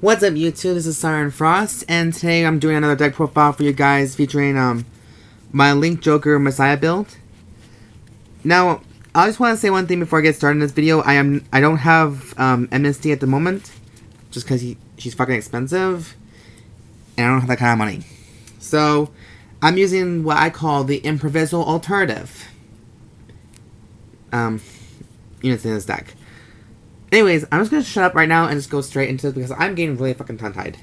What's up YouTube, this is Siren Frost, and today I'm doing another deck profile for you guys featuring my Link Joker Messiah build. Now, I just want to say one thing before I get started in this video. I don't have MSD at the moment, just because she's fucking expensive, and I don't have that kind of money. So, I'm using what I call the improviso alternative units in this deck. Anyways, I'm just going to shut up right now and just go straight into this because I'm getting really fucking tongue-tied.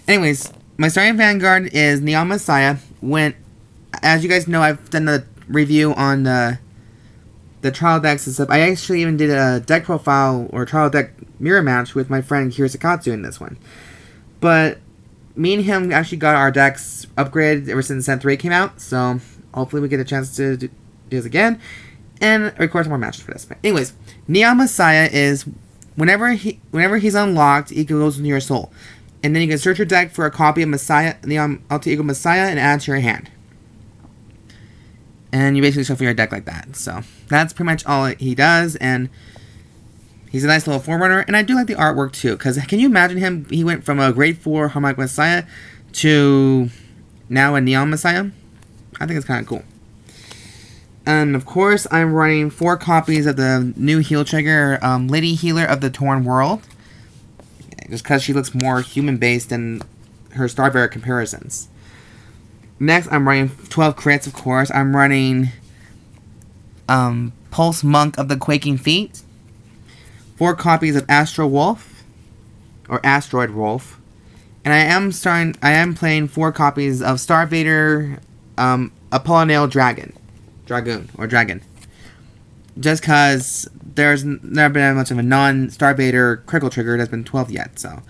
Anyways, my starting Vanguard is Neon Messiah. As you guys know, I've done a review on the trial decks and stuff. I actually even did a deck profile or trial deck mirror match with my friend Kirasakatsu in this one. But me and him actually got our decks upgraded ever since Set 3 came out. So hopefully we get a chance to do this again and record some more matches for this. But anyways, Neon Messiah is whenever he's unlocked, he goes into your soul, and then you can search your deck for a copy of Messiah, Neon Alter Ego Messiah, and add it to your hand. And you basically shuffle your deck like that. So that's pretty much all he does, and he's a nice little forerunner. And I do like the artwork too, because can you imagine him? He went from a grade 4 Harmonic Messiah to now a Neon Messiah. I think it's kind of cool. And of course, I'm running 4 copies of the new heal trigger, Lady Healer of the Torn World. Just because she looks more human-based than her Star-Vader comparisons. Next, I'm running 12 crits, of course. I'm running Pulse Monk of the Quaking Feet. 4 copies of Astro Wolf, or Asteroid Wolf. And I am playing 4 copies of Star-Vader, Apollonel Dragon. Just because there's never been much of a non-Star-Vader critical trigger that's been 12 yet. So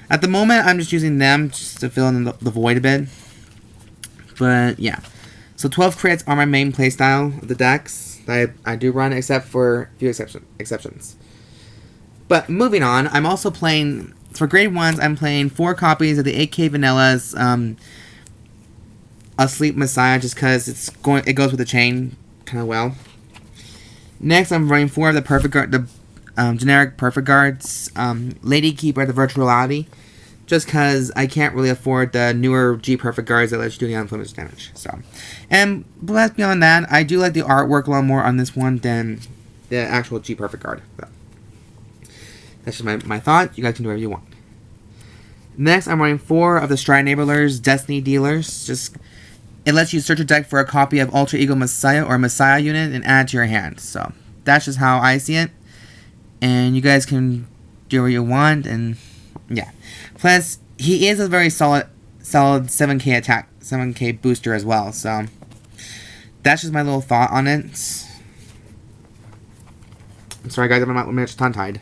at the moment, I'm just using them just to fill in the void a bit. But yeah, so 12 crits are my main playstyle of the decks that I do run, except for a few exceptions. But moving on, I'm also playing for grade 1s. I'm playing 4 copies of the 8K Vanilla's Asleep Messiah, just because it goes with the chain kind of well. Next, I'm running 4 of the Perfect Guard, the generic Perfect Guards, Lady Keeper of the Virtual Reality, just because I can't really afford the newer G Perfect Guards that let you do the unlimited damage. So, and but beyond that, I do like the artwork a lot more on this one than the actual G Perfect Guard. So, that's just my thought. You guys can do whatever you want. Next, I'm running 4 of the Stride Enablers, Destiny Dealers. It lets you search a deck for a copy of Alter Ego Messiah or Messiah unit and add it to your hand. So that's just how I see it. And you guys can do what you want. And yeah. Plus, he is a very solid 7K attack, 7K booster as well. So that's just my little thought on it. I'm sorry guys, I'm just tongue-tied.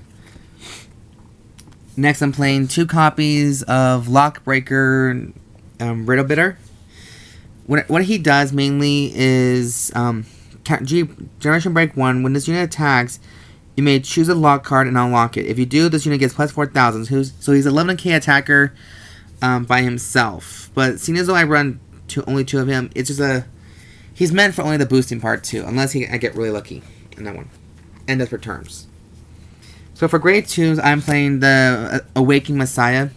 Next, I'm playing 2 copies of Lockbreaker, Riddle. What he does mainly is Generation Break 1. When this unit attacks, you may choose a lock card and unlock it. If you do, this unit gets plus 4,000. So he's a 11K attacker by himself. But seeing as though I run only 2 of him, it's just he's meant for only the boosting part too, unless I get really lucky in that one. And Desperate Terms. So for grade 2s, I'm playing the Awakening Messiah.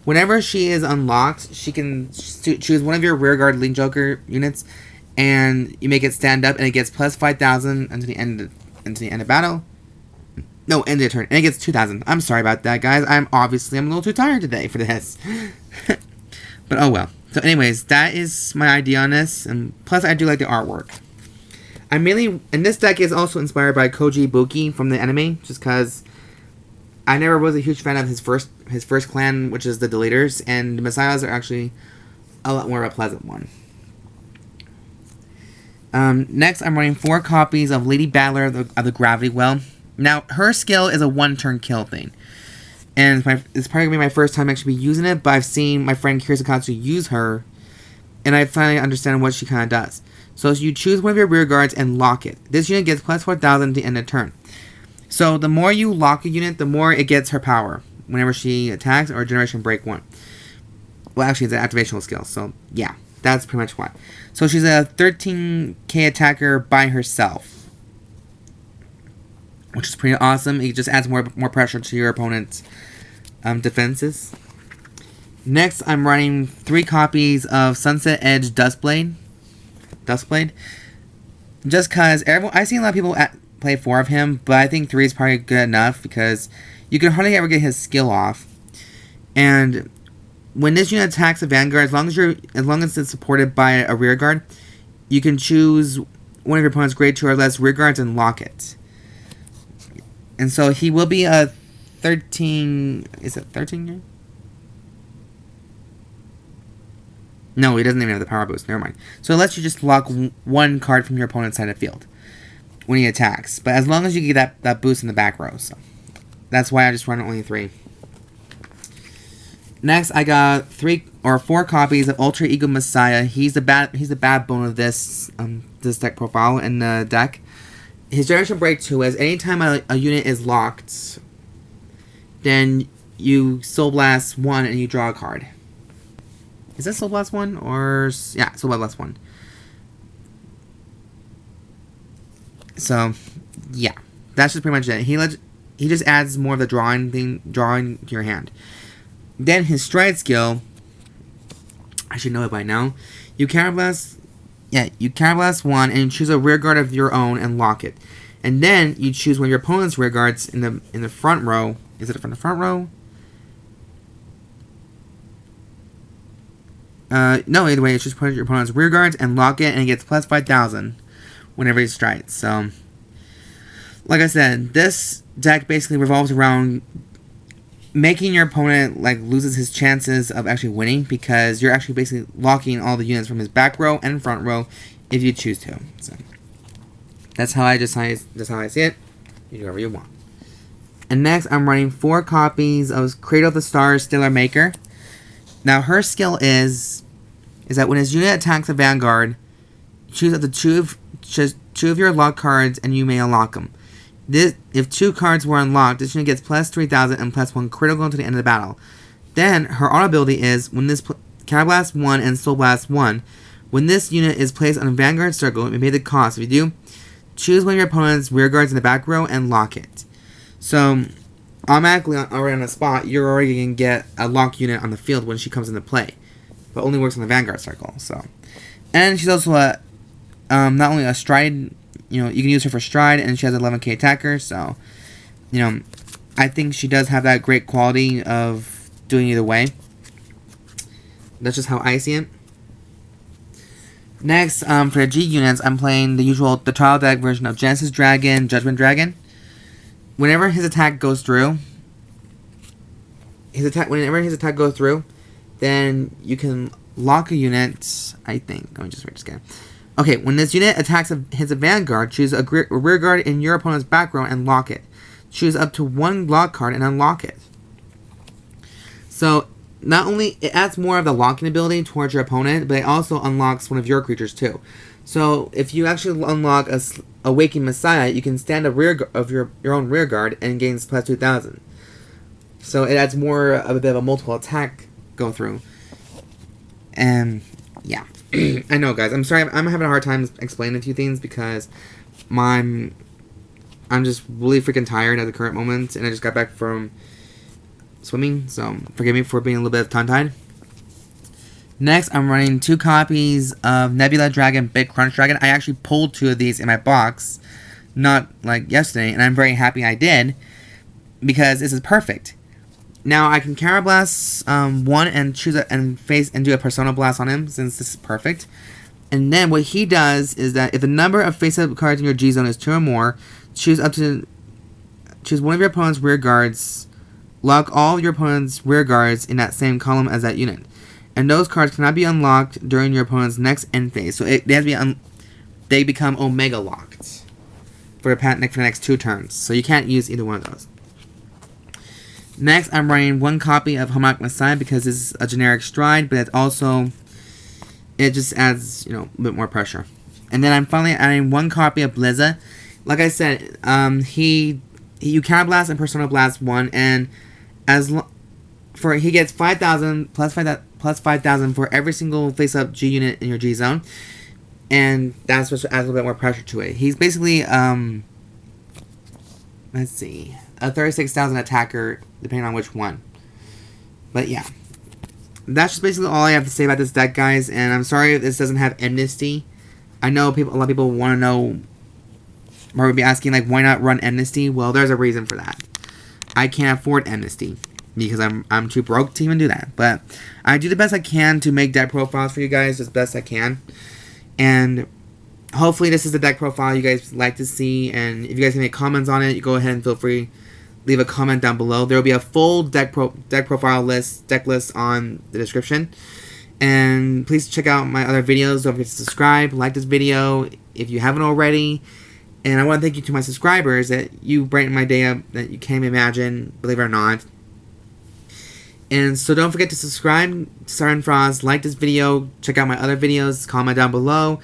Whenever she is unlocked, she can choose one of your rearguard Link Joker units, and you make it stand up, and it gets plus 5,000 until the end of battle. No, end of the turn, and it gets 2,000. I'm sorry about that, guys. I'm a little too tired today for this. But oh well. So, anyways, that is my idea on this, and plus I do like the artwork. And this deck is also inspired by Koji Ibuki from the anime, just because I never was a huge fan of his first clan, which is the Deleters, and the Messiahs are actually a lot more of a pleasant one. Next, I'm running 4 copies of Lady Battler of the Gravity Well. Now, her skill is a 1-turn kill thing, and it's probably going to be my first time actually using it, but I've seen my friend Kirasakatsu use her, and I finally understand what she kind of does. So you choose one of your rear guards and lock it. This unit gets plus 4,000 at the end of turn. So the more you lock a unit, the more it gets her power whenever she attacks or Generation Break 1. Well, actually, it's an activational skill. So yeah, that's pretty much why. So she's a 13K attacker by herself, which is pretty awesome. It just adds more pressure to your opponent's defenses. Next, I'm running 3 copies of Sunset Edge Duskblade. Just because I've seen a lot of people play 4 of him, but I think 3 is probably good enough because you can hardly ever get his skill off. And when this unit attacks a Vanguard, as long as it's supported by a rear guard, you can choose one of your opponent's grade 2 or less rear guards and lock it. And so he will be a 13... Is it 13 year? No, he doesn't even have the power boost. Never mind. So it lets you just lock 1 card from your opponent's side of the field when he attacks. But as long as you get that boost in the back row. So that's why I just run only 3. Next, I got 3 or 4 copies of Ultra Ego Messiah. He's the backbone of this deck profile in the deck. His Generation Break 2 is anytime a unit is locked, then you Soul Blast 1 and you draw a card. Is that Soul Blast 1? Or... Yeah, Soul Blast 1. So, yeah. That's just pretty much it. He just adds more of the drawing to your hand. Then his Stride skill... I should know it by now. You Counterblast... Yeah, you Counterblast 1 and you choose a rear guard of your own and lock it. And then you choose one of your opponent's rear guards in the front row. Is it from the front row? No, either way, it's just put your opponent's rear guards and lock it, and it gets plus 5,000 whenever he strikes. So, like I said, this deck basically revolves around making your opponent loses his chances of actually winning because you're actually basically locking all the units from his back row and front row if you choose to. So that's how I see it. You do whatever you want. And next, I'm running 4 copies of Cradle of the Stars Stellar Maker. Now, her skill is that when his unit attacks a Vanguard, choose up to two of your lock cards and you may unlock them. If 2 cards were unlocked, this unit gets plus 3,000 and plus 1 critical until the end of the battle. Then, her auto ability is, when this Counterblast 1 and Soul Blast 1, when this unit is placed on a Vanguard circle, it may pay the cost. If you do, choose one of your opponent's rear guards in the back row and lock it. So, automatically, already on the spot, you're already going to get a lock unit on the field when she comes into play. But only works on the Vanguard circle, so. And she's also not only a Stride, you can use her for Stride, and she has an 11k attacker, so, I think she does have that great quality of doing either way. That's just how I see it. Next, for the G units, I'm playing the trial deck version of Genesis Dragon, Judgement Dragon. Whenever his attack goes through, then you can lock a unit, I think. Let me just read this again. Okay, when this unit hits a Vanguard, choose a rear guard in your opponent's back row and lock it. Choose up to 1 lock card and unlock it. So, not only it adds more of the locking ability towards your opponent, but it also unlocks one of your creatures too. So, if you actually unlock a Quaking Messiah, you can stand a rear of your own rear guard and gains plus 2,000. So, it adds more of a bit of a multiple attack go through. And, yeah. I know, guys. I'm sorry. I'm having a hard time explaining a few things because I'm just really freaking tired at the current moment, and I just got back from swimming, so forgive me for being a little bit tongue-tied. Next, I'm running 2 copies of Nebula Dragon, Big Crunch Dragon. I actually pulled 2 of these in my box, not like yesterday, and I'm very happy I did because this is perfect. Now I can Counterblast 1 and choose and do a Persona Blast on him since this is perfect. And then what he does is that if the number of face-up cards in your G zone is 2 or more, choose one of your opponent's rear guards. Lock all your opponent's rear guards in that same column as that unit. And those cards cannot be unlocked during your opponent's next end phase. So they have to be they become Omega locked for the next 2 turns. So you can't use either one of those. Next, I'm running 1 copy of Harmonic Messiah because this is a generic Stride, but it just adds, a bit more pressure. And then I'm finally adding 1 copy of Blizza. Like I said, you Counterblast and Persona Blast 1, and he gets 5,000 plus 5,000 for every single face-up G unit in your G zone, and that's what adds a little bit more pressure to it. He's basically let's see, a 36,000 attacker, depending on which one. But yeah. That's just basically all I have to say about this deck, guys. And I'm sorry if this doesn't have Amnesty. I know a lot of people want to know, or would be asking, like, why not run Amnesty? Well, there's a reason for that. I can't afford Amnesty because I'm too broke to even do that. But I do the best I can to make deck profiles for you guys as best I can. And hopefully this is the deck profile you guys like to see. And if you guys have any comments on it, you go ahead and feel free leave a comment down below. There will be a full deck profile list, deck list on the description. And please check out my other videos. Don't forget to subscribe, like this video if you haven't already. And I want to thank you to my subscribers that you brighten my day up that you can't imagine, believe it or not. And so don't forget to subscribe to Siren Frost, like this video, check out my other videos, comment down below.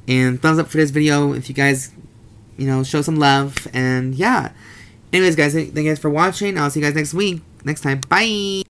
And thumbs up for this video if you guys, show some love. And yeah. Anyways, guys, thank you guys for watching. I'll see you guys next time. Bye!